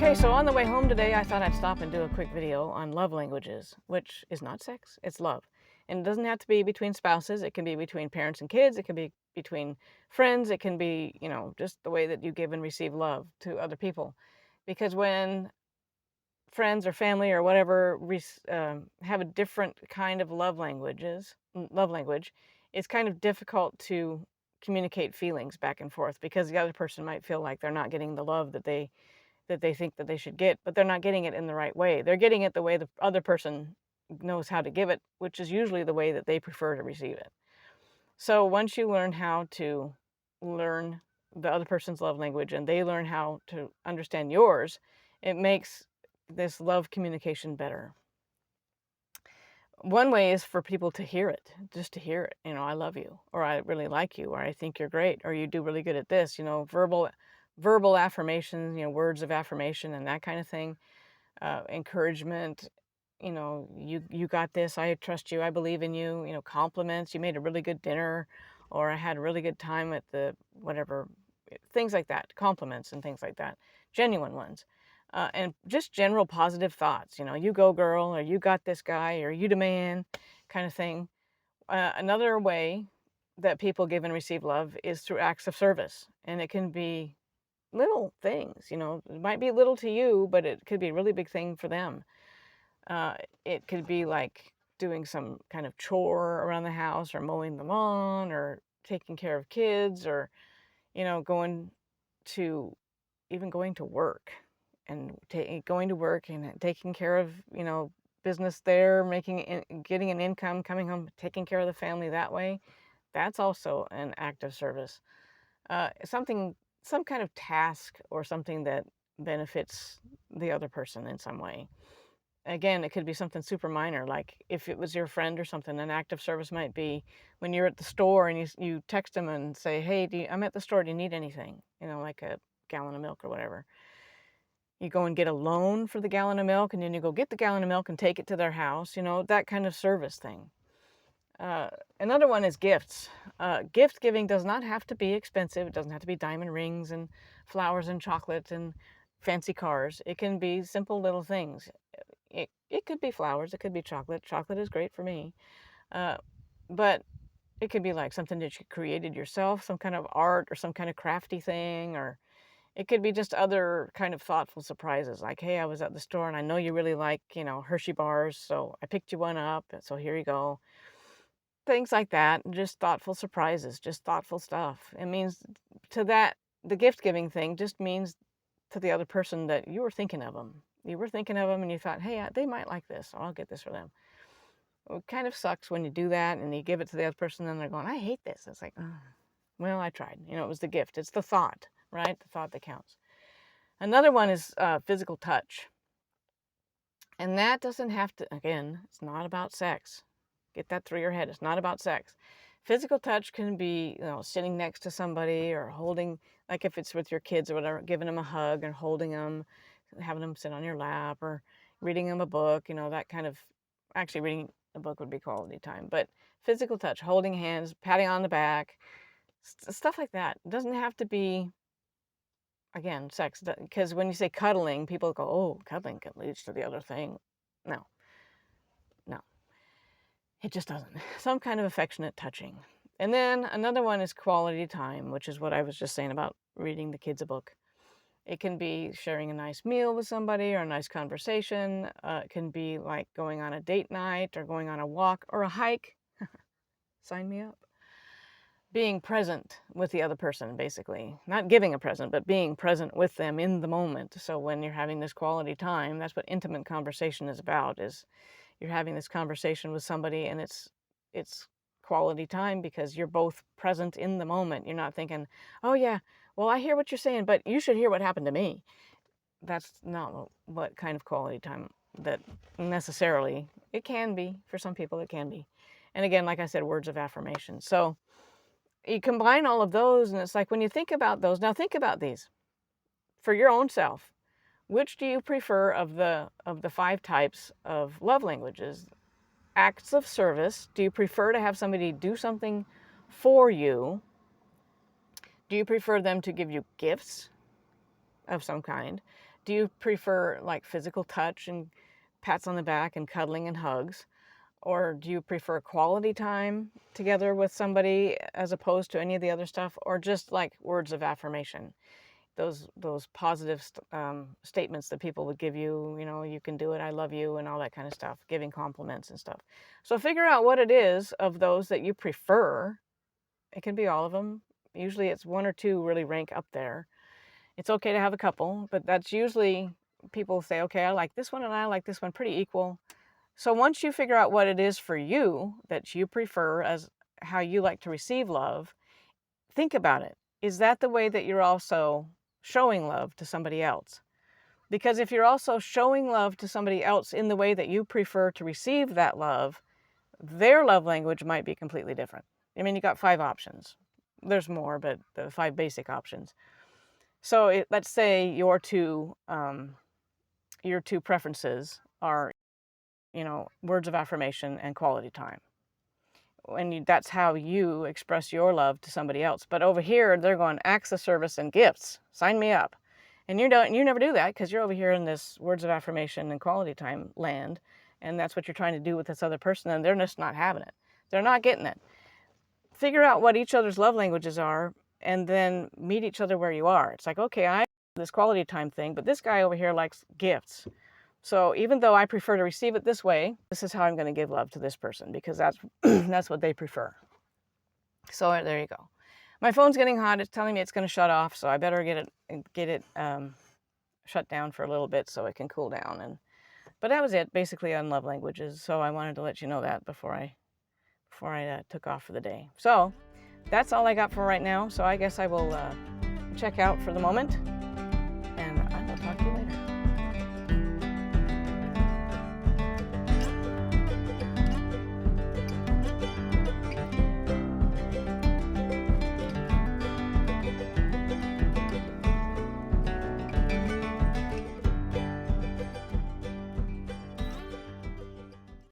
Okay, so on the way home today, I thought I'd stop and do a quick video on love languages, which is not sex, it's love. And it doesn't have to be between spouses, it can be between parents and kids, it can be between friends, it can be, just the way that you give and receive love to other people. Because when friends or family or whatever have a different kind of love language, it's kind of difficult to communicate feelings back and forth because the other person might feel like they're not getting the love that they think that they should get, but they're not getting it in the right way. They're getting it the way the other person knows how to give it, which is usually the way that they prefer to receive it. So once you learn how to learn the other person's love language and they learn how to understand yours, it makes this love communication better. One way is for people to hear it, just to hear it. I love you, or I really like you, or I think you're great, or you do really good at this. Verbal affirmations, words of affirmation and that kind of thing. Encouragement. You got this. I trust you. I believe in you. Compliments. You made a really good dinner, or I had a really good time at the whatever. Things like that. Compliments and things like that. Genuine ones. And just general positive thoughts, you go girl, or you got this guy, or you the man, kind of thing. Another way that people give and receive love is through acts of service. And it can be little things, it might be little to you, but it could be a really big thing for them. It could be like doing some kind of chore around the house, or mowing the lawn, or taking care of kids, or, going to even going to work and going to work and taking care of, business there, getting an income, coming home, taking care of the family that way. That's also an act of service. Some kind of task or something that benefits the other person in some way. Again, it could be something super minor, like if it was your friend or something. An act of service might be when you're at the store and you text them and say, hey, I'm at the store, do you need anything? Like a gallon of milk or whatever. You go and get a loan for the gallon of milk, and then you go get the gallon of milk and take it to their house, that kind of service thing. Another one is gifts. Gift giving does not have to be expensive. It doesn't have to be diamond rings and flowers and chocolate and fancy cars. It can be simple little things. It could be flowers. It could be chocolate. Chocolate is great for me. But it could be like something that you created yourself, some kind of art or some kind of crafty thing, or it could be just other kind of thoughtful surprises, like, hey, I was at the store and I know you really like, Hershey bars, so I picked you one up, so here you go. Things like that, just thoughtful surprises, just thoughtful stuff. It means the gift giving thing just means to the other person that you were thinking of them. You were thinking of them and you thought, hey, they might like this, so I'll get this for them. It kind of sucks when you do that and you give it to the other person and they're going, I hate this. It's like, oh, well, I tried. It was the gift. It's the thought, right? The thought that counts. Another one is physical touch. And that doesn't have to, again, it's not about sex. Get that through your head. It's not about sex. Physical touch can be, sitting next to somebody or holding, like if it's with your kids or whatever, giving them a hug and holding them, having them sit on your lap, or reading them a book, that kind of, actually reading a book would be quality time. But physical touch, holding hands, patting on the back, stuff like that. It doesn't have to be, again, sex, because when you say cuddling, people go, oh, cuddling leads to the other thing. No. It just doesn't. Some kind of affectionate touching. And then another one is quality time, which is what I was just saying about reading the kids a book. It can be sharing a nice meal with somebody or a nice conversation. It can be like going on a date night or going on a walk or a hike. Sign me up. Being present with the other person, basically. Not giving a present, but being present with them in the moment. So when you're having this quality time, that's what intimate conversation is about, is you're having this conversation with somebody and it's quality time because you're both present in the moment. You're not thinking, oh yeah, well, I hear what you're saying, but you should hear what happened to me. That's not what kind of quality time that necessarily, it can be, for some people it can be. And again, like I said, words of affirmation. So you combine all of those and it's like when you think about those, now think about these for your own self. Which do you prefer of the 5 types of love languages? Acts of service. Do you prefer to have somebody do something for you? Do you prefer them to give you gifts of some kind? Do you prefer like physical touch and pats on the back and cuddling and hugs? Or do you prefer quality time together with somebody as opposed to any of the other stuff? Or just like words of affirmation? Those positive statements that people would give you, you know, you can do it, I love you, and all that kind of stuff, giving compliments and stuff. So figure out what it is of those that you prefer. It can be all of them. Usually it's one or two really rank up there. It's okay to have a couple, but that's usually people say, okay, I like this one and I like this one pretty equal. So once you figure out what it is for you that you prefer as how you like to receive love, think about it. Is that the way that you're also showing love to somebody else? Because if you're also showing love to somebody else in the way that you prefer to receive that love, their love language might be completely different. I mean, you got 5 options. There's more, but the 5 basic options. So let's say your two preferences are, you know, words of affirmation and quality time. And that's how you express your love to somebody else. But over here, they're going acts of service and gifts. Sign me up. And you never do that because you're over here in this words of affirmation and quality time land, and that's what you're trying to do with this other person, and they're just not having it. They're not getting it. Figure out what each other's love languages are, and then meet each other where you are. It's like, okay, I this quality time thing, but this guy over here likes gifts. So even though I prefer to receive it this way, this is how I'm going to give love to this person because that's that's what they prefer. So there you go. My phone's getting hot. It's telling me it's going to shut off, so I better get it shut down for a little bit so it can cool down. But that was it, basically on love languages. So I wanted to let you know that before I took off for the day. So that's all I got for right now. So I guess I will check out for the moment.